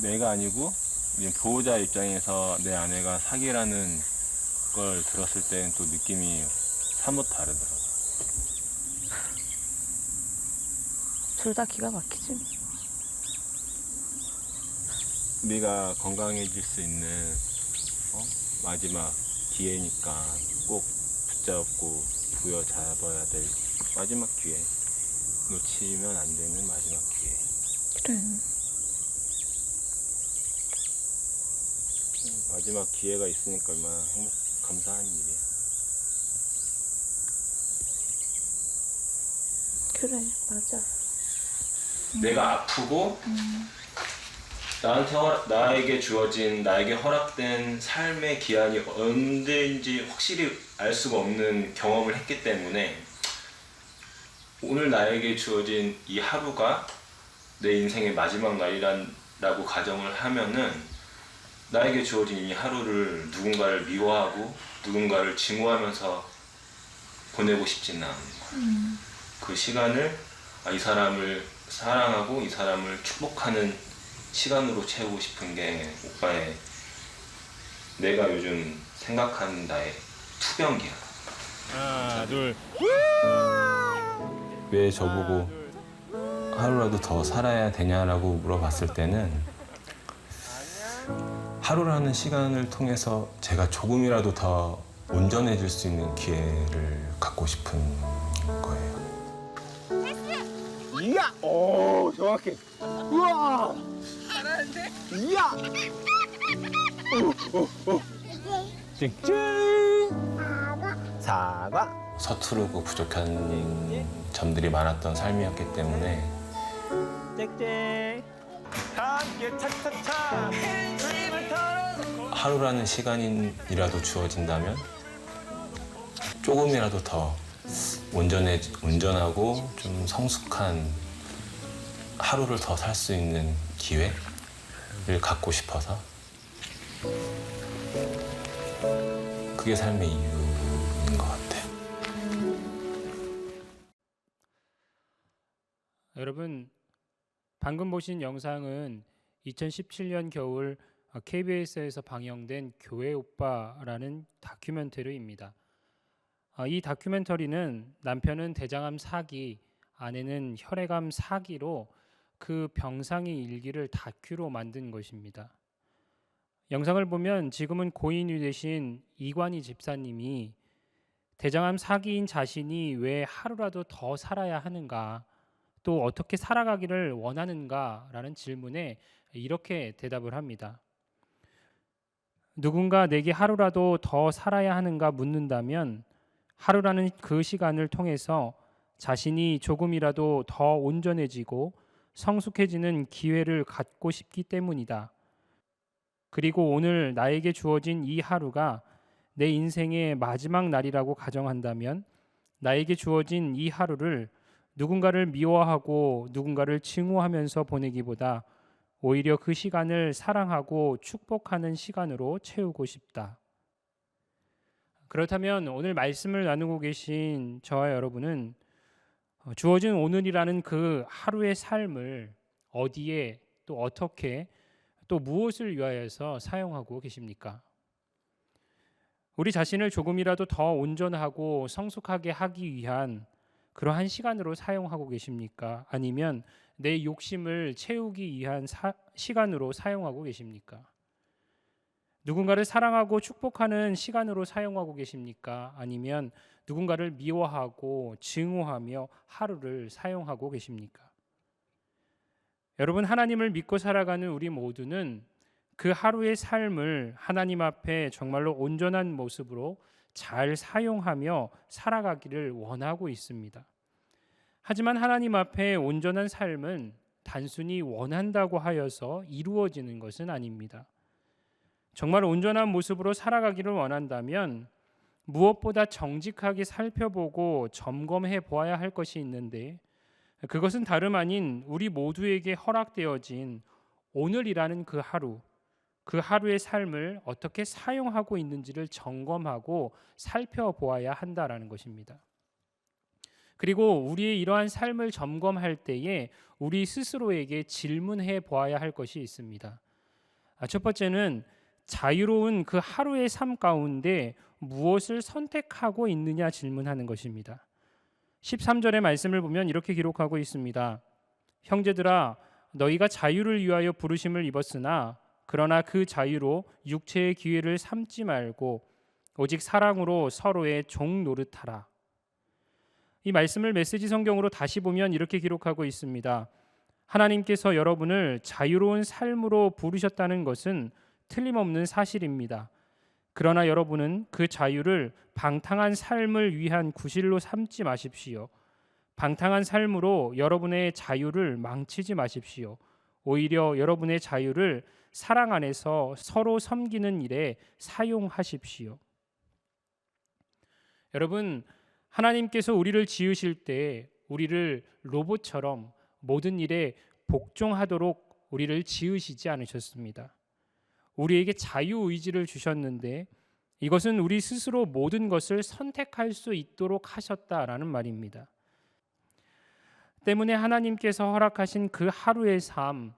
내가 아니고 이제 보호자 입장에서 내 아내가 사기라는 걸 들었을 때는 또 느낌이 사뭇 다르더라고. 둘 다 기가 막히지. 우리가 건강해질 수 있는 마지막 기회니까 꼭 붙잡고 부여잡아야 될 마지막 기회, 놓치면 안 되는 마지막 기회. 그래. 마지막 기회가 있으니까 얼마나 감사한 일이야. 그래, 맞아. 내가 아프고 나에게 주어진, 나에게 허락된 삶의 기한이 언제인지 확실히 알 수가 없는 경험을 했기 때문에 오늘 나에게 주어진 이 하루가 내 인생의 마지막 날이라고 가정을 하면은 나에게 주어진 이 하루를 누군가를 미워하고 누군가를 증오하면서 보내고 싶지는 않은 거야. 그 시간을 이 사람을 사랑하고 이 사람을 축복하는 시간으로 채우고 싶은 게 오빠의, 내가 요즘 생각하는 나의 투병기야. 하나, 둘. 왜 저보고 하루라도 더 살아야 되냐라고 물어봤을 때는 하루라는 시간을 통해서 제가 조금이라도 더 온전해질 수 있는 기회를 갖고 싶은 거예요. 이야! 오, 정확해. 우와! 잘하는데? 이야! 찡찡! 사과. 서투르고 부족한 점들이 많았던 삶이었기 때문에 짹짹. 함께 차차차. 힘을 털어놓고. 하루라는 시간이라도 주어진다면 조금이라도 더 온전하고 좀 성숙한 하루를 더 살 수 있는 기회를 갖고 싶어서 그게 삶의 이유인 것 같아요. 여러분, 방금 보신 영상은 2017년 겨울 KBS에서 방영된 교회 오빠라는 다큐멘터리입니다. 이 다큐멘터리는 남편은 대장암 4기, 아내는 혈액암 4기로 그 병상의 일기를 다큐로 만든 것입니다. 영상을 보면 지금은 고인이 되신 이관희 집사님이 대장암 4기인 자신이 왜 하루라도 더 살아야 하는가, 또 어떻게 살아가기를 원하는가라는 질문에 이렇게 대답을 합니다. 누군가 내게 하루라도 더 살아야 하는가 묻는다면 하루라는 그 시간을 통해서 자신이 조금이라도 더 온전해지고 성숙해지는 기회를 갖고 싶기 때문이다. 그리고 오늘 나에게 주어진 이 하루가 내 인생의 마지막 날이라고 가정한다면 나에게 주어진 이 하루를 누군가를 미워하고 누군가를 증오하면서 보내기보다 오히려 그 시간을 사랑하고 축복하는 시간으로 채우고 싶다. 그렇다면 오늘 말씀을 나누고 계신 저와 여러분은 주어진 오늘이라는 그 하루의 삶을 어디에 또 어떻게 또 무엇을 위하여서 사용하고 계십니까? 우리 자신을 조금이라도 더 온전하고 성숙하게 하기 위한 그러한 시간으로 사용하고 계십니까? 아니면 내 욕심을 채우기 위한 시간으로 사용하고 계십니까? 누군가를 사랑하고 축복하는 시간으로 사용하고 계십니까? 아니면 누군가를 미워하고 증오하며 하루를 사용하고 계십니까? 여러분, 하나님을 믿고 살아가는 우리 모두는 그 하루의 삶을 하나님 앞에 정말로 온전한 모습으로 잘 사용하며 살아가기를 원하고 있습니다. 하지만 하나님 앞에 온전한 삶은 단순히 원한다고 하여서 이루어지는 것은 아닙니다. 정말 온전한 모습으로 살아가기를 원한다면 무엇보다 정직하게 살펴보고 점검해 보아야 할 것이 있는데, 그것은 다름 아닌 우리 모두에게 허락되어진 오늘이라는 그 하루, 그 하루의 삶을 어떻게 사용하고 있는지를 점검하고 살펴보아야 한다라는 것입니다. 그리고 우리의 이러한 삶을 점검할 때에 우리 스스로에게 질문해 보아야 할 것이 있습니다. 첫 번째는 자유로운 그 하루의 삶 가운데 무엇을 선택하고 있느냐 질문하는 것입니다. 13절의 말씀을 보면 이렇게 기록하고 있습니다. 형제들아, 너희가 자유를 위하여 부르심을 입었으나 그러나 그 자유로 육체의 기회를 삼지 말고 오직 사랑으로 서로의 종 노릇하라. 이 말씀을 메시지 성경으로 다시 보면 이렇게 기록하고 있습니다. 하나님께서 여러분을 자유로운 삶으로 부르셨다는 것은 틀림없는 사실입니다. 그러나 여러분은 그 자유를 방탕한 삶을 위한 구실로 삼지 마십시오. 방탕한 삶으로 여러분의 자유를 망치지 마십시오. 오히려 여러분의 자유를 사랑 안에서 서로 섬기는 일에 사용하십시오. 여러분, 하나님께서 우리를 지으실 때 우리를 로봇처럼 모든 일에 복종하도록 우리를 지으시지 않으셨습니다. 우리에게 자유의지를 주셨는데 이것은 우리 스스로 모든 것을 선택할 수 있도록 하셨다라는 말입니다. 때문에 하나님께서 허락하신 그 하루의 삶,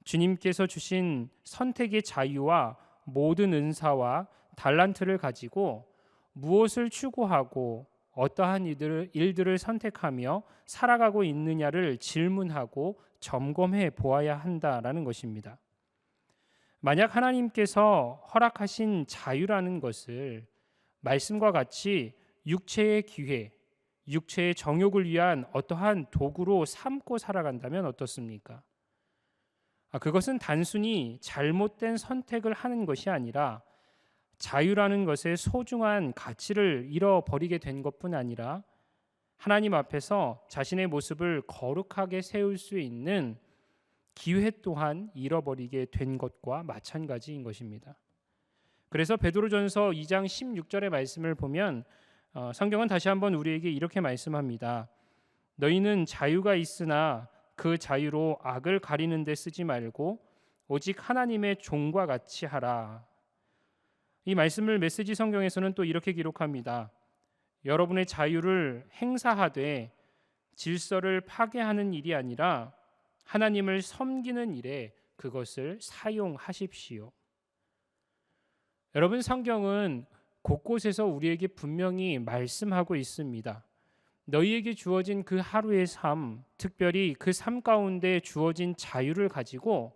주님께서 주신 선택의 자유와 모든 은사와 달란트를 가지고 무엇을 추구하고 어떠한 일들을 선택하며 살아가고 있느냐를 질문하고 점검해 보아야 한다라는 것입니다. 만약 하나님께서 허락하신 자유라는 것을 말씀과 같이 육체의 기회, 육체의 정욕을 위한 어떠한 도구로 삼고 살아간다면 어떻습니까? 그것은 단순히 잘못된 선택을 하는 것이 아니라 자유라는 것의 소중한 가치를 잃어버리게 된 것뿐 아니라 하나님 앞에서 자신의 모습을 거룩하게 세울 수 있는 기회 또한 잃어버리게 된 것과 마찬가지인 것입니다. 그래서 베드로전서 2장 16절의 말씀을 보면 성경은 다시 한번 우리에게 이렇게 말씀합니다. 너희는 자유가 있으나 그 자유로 악을 가리는 데 쓰지 말고 오직 하나님의 종과 같이 하라. 이 말씀을 메시지 성경에서는 또 이렇게 기록합니다. 여러분의 자유를 행사하되 질서를 파괴하는 일이 아니라 하나님을 섬기는 일에 그것을 사용하십시오. 여러분, 성경은 곳곳에서 우리에게 분명히 말씀하고 있습니다. 너희에게 주어진 그 하루의 삶, 특별히 그 삶 가운데 주어진 자유를 가지고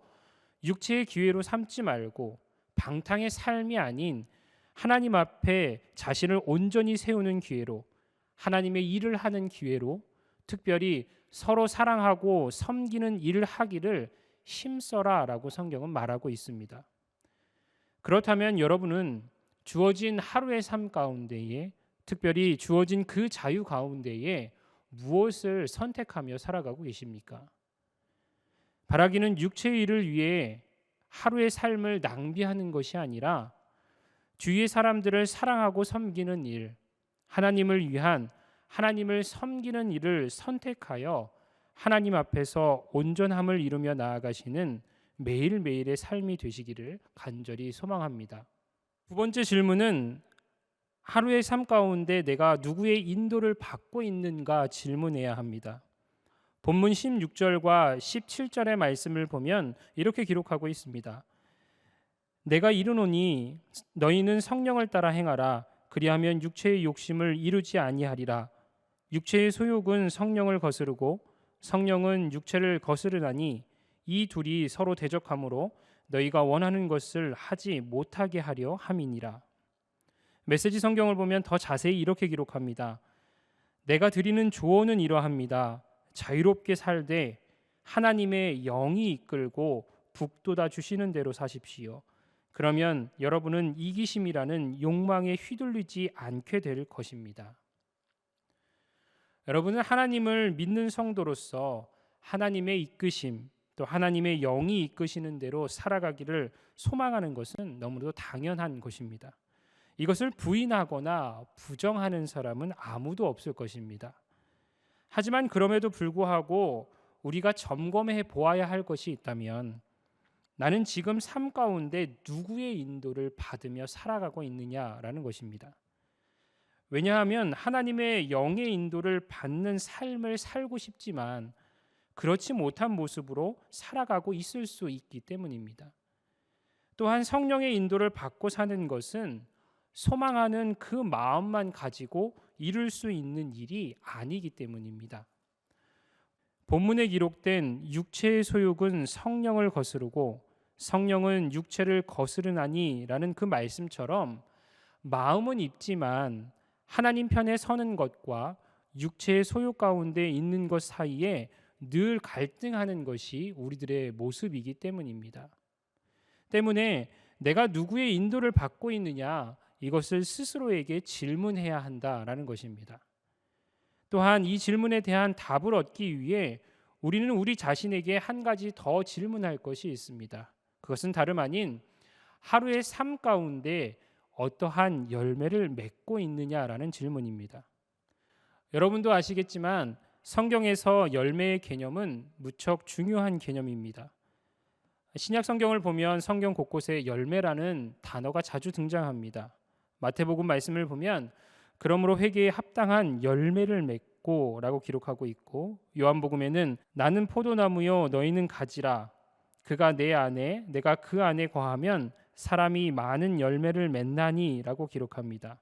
육체의 기회로 삼지 말고 방탕의 삶이 아닌 하나님 앞에 자신을 온전히 세우는 기회로, 하나님의 일을 하는 기회로, 특별히 서로 사랑하고 섬기는 일을 하기를 힘써라라고 성경은 말하고 있습니다. 그렇다면 여러분은 주어진 하루의 삶 가운데에, 특별히 주어진 그 자유 가운데에 무엇을 선택하며 살아가고 계십니까? 바라기는 육체의 일을 위해 하루의 삶을 낭비하는 것이 아니라 주위의 사람들을 사랑하고 섬기는 일, 하나님을 위한, 하나님을 섬기는 일을 선택하여 하나님 앞에서 온전함을 이루며 나아가시는 매일매일의 삶이 되시기를 간절히 소망합니다. 두 번째 질문은 하루의 삶 가운데 내가 누구의 인도를 받고 있는가 질문해야 합니다. 본문 16절과 17절의 말씀을 보면 이렇게 기록하고 있습니다. 내가 이르노니 너희는 성령을 따라 행하라. 그리하면 육체의 욕심을 이루지 아니하리라. 육체의 소욕은 성령을 거스르고 성령은 육체를 거스르나니 이 둘이 서로 대적하므로 너희가 원하는 것을 하지 못하게 하려 함이니라. 메시지 성경을 보면 더 자세히 이렇게 기록합니다. 내가 드리는 조언은 이러합니다. 자유롭게 살되 하나님의 영이 이끌고 북돋아 주시는 대로 사십시오. 그러면 여러분은 이기심이라는 욕망에 휘둘리지 않게 될 것입니다. 여러분은 하나님을 믿는 성도로서 하나님의 이끄심, 또 하나님의 영이 이끄시는 대로 살아가기를 소망하는 것은 너무도 당연한 것입니다. 이것을 부인하거나 부정하는 사람은 아무도 없을 것입니다. 하지만 그럼에도 불구하고 우리가 점검해 보아야 할 것이 있다면 나는 지금 삶 가운데 누구의 인도를 받으며 살아가고 있느냐라는 것입니다. 왜냐하면 하나님의 영의 인도를 받는 삶을 살고 싶지만 그렇지 못한 모습으로 살아가고 있을 수 있기 때문입니다. 또한 성령의 인도를 받고 사는 것은 소망하는 그 마음만 가지고 이룰 수 있는 일이 아니기 때문입니다. 본문에 기록된 육체의 소욕은 성령을 거스르고 성령은 육체를 거스르나니라는 그 말씀처럼 마음은 있지만 하나님 편에 서는 것과 육체의 소욕 가운데 있는 것 사이에 늘 갈등하는 것이 우리들의 모습이기 때문입니다. 때문에 내가 누구의 인도를 받고 있느냐, 이것을 스스로에게 질문해야 한다라는 것입니다. 또한 이 질문에 대한 답을 얻기 위해 우리는 우리 자신에게 한 가지 더 질문할 것이 있습니다. 그것은 다름 아닌 하루의 삶 가운데 어떠한 열매를 맺고 있느냐라는 질문입니다. 여러분도 아시겠지만 성경에서 열매의 개념은 무척 중요한 개념입니다. 신약 성경을 보면 성경 곳곳에 열매라는 단어가 자주 등장합니다. 마태복음 말씀을 보면 그러므로 회개에 합당한 열매를 맺고 라고 기록하고 있고, 요한복음에는 나는 포도나무요 너희는 가지라, 그가 내 안에 내가 그 안에 거하면 사람이 많은 열매를 맺나니 라고 기록합니다.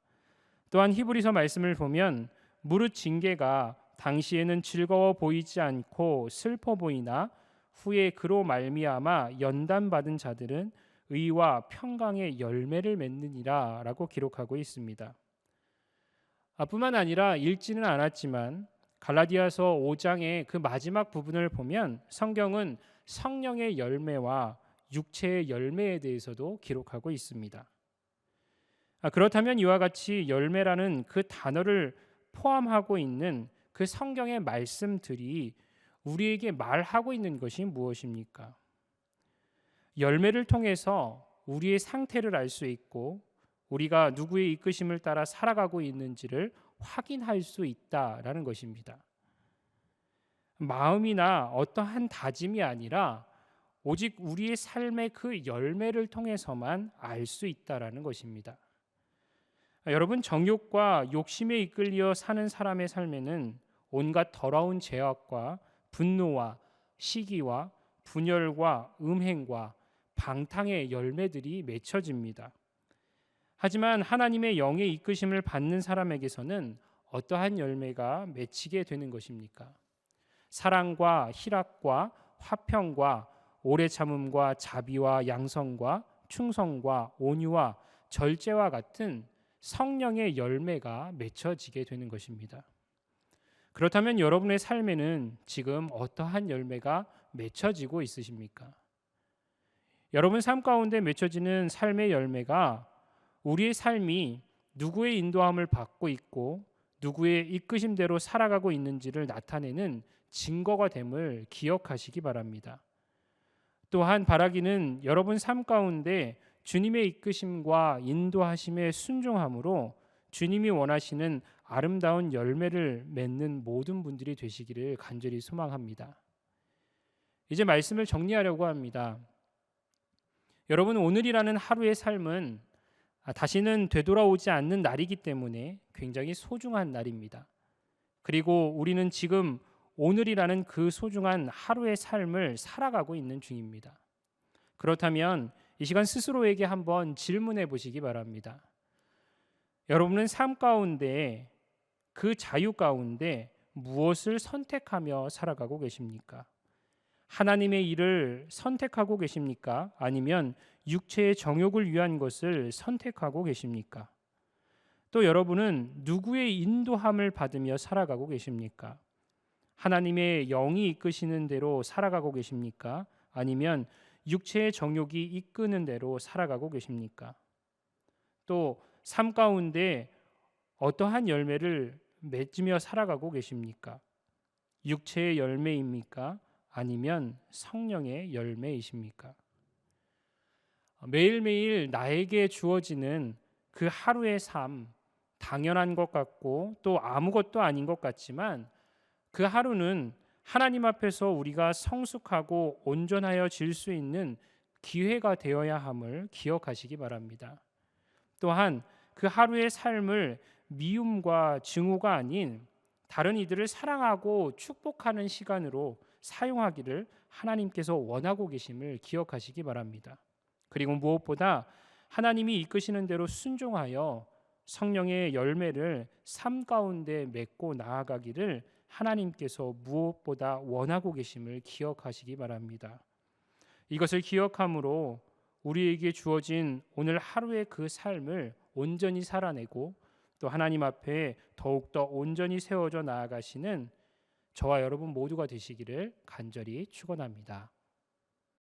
또한 히브리서 말씀을 보면 무릇 징계가 당시에는 즐거워 보이지 않고 슬퍼 보이나 후에 그로 말미암아 연단받은 자들은 의와 평강의 열매를 맺느니라 라고 기록하고 있습니다. 뿐만 아니라 읽지는 않았지만 갈라디아서 5장의 그 마지막 부분을 보면 성경은 성령의 열매와 육체의 열매에 대해서도 기록하고 있습니다. 그렇다면 이와 같이 열매라는 그 단어를 포함하고 있는 그 성경의 말씀들이 우리에게 말하고 있는 것이 무엇입니까? 열매를 통해서 우리의 상태를 알 수 있고 우리가 누구의 이끄심을 따라 살아가고 있는지를 확인할 수 있다라는 것입니다. 마음이나 어떠한 다짐이 아니라 오직 우리의 삶의 그 열매를 통해서만 알 수 있다라는 것입니다. 여러분, 정욕과 욕심에 이끌려 사는 사람의 삶에는 온갖 더러운 죄악과 분노와 시기와 분열과 음행과 방탕의 열매들이 맺혀집니다. 하지만 하나님의 영의 이끄심을 받는 사람에게서는 어떠한 열매가 맺히게 되는 것입니까? 사랑과 희락과 화평과 오래 참음과 자비와 양성과 충성과 온유와 절제와 같은 성령의 열매가 맺혀지게 되는 것입니다. 그렇다면 여러분의 삶에는 지금 어떠한 열매가 맺혀지고 있으십니까? 여러분 삶 가운데 맺혀지는 삶의 열매가 우리의 삶이 누구의 인도함을 받고 있고 누구의 이끄심대로 살아가고 있는지를 나타내는 증거가 됨을 기억하시기 바랍니다. 또한 바라기는 여러분 삶 가운데 주님의 이끄심과 인도하심에 순종함으로 주님이 원하시는 아름다운 열매를 맺는 모든 분들이 되시기를 간절히 소망합니다. 이제 말씀을 정리하려고 합니다. 여러분, 오늘이라는 하루의 삶은 다시는 되돌아오지 않는 날이기 때문에 굉장히 소중한 날입니다. 그리고 우리는 지금 오늘이라는 그 소중한 하루의 삶을 살아가고 있는 중입니다. 그렇다면 이 시간 스스로에게 한번 질문해 보시기 바랍니다. 여러분은 삶 가운데 그 자유 가운데 무엇을 선택하며 살아가고 계십니까? 하나님의 일을 선택하고 계십니까? 아니면 육체의 정욕을 위한 것을 선택하고 계십니까? 또 여러분은 누구의 인도함을 받으며 살아가고 계십니까? 하나님의 영이 이끄시는 대로 살아가고 계십니까? 아니면 육체의 정욕이 이끄는 대로 살아가고 계십니까? 또 삶 가운데 어떠한 열매를 맺으며 살아가고 계십니까? 육체의 열매입니까? 아니면 성령의 열매이십니까? 매일매일 나에게 주어지는 그 하루의 삶, 당연한 것 같고 또 아무것도 아닌 것 같지만 그 하루는 하나님 앞에서 우리가 성숙하고 온전하여질 수 있는 기회가 되어야 함을 기억하시기 바랍니다. 또한 그 하루의 삶을 미움과 증오가 아닌 다른 이들을 사랑하고 축복하는 시간으로 사용하기를 하나님께서 원하고 계심을 기억하시기 바랍니다. 그리고 무엇보다 하나님이 이끄시는 대로 순종하여 성령의 열매를 삶 가운데 맺고 나아가기를 하나님께서 무엇보다 원하고 계심을 기억하시기 바랍니다. 이것을 기억함으로 우리에게 주어진 오늘 하루의 그 삶을 온전히 살아내고 또 하나님 앞에 더욱더 온전히 세워져 나아가시는 저와 여러분 모두가 되시기를 간절히 축원합니다.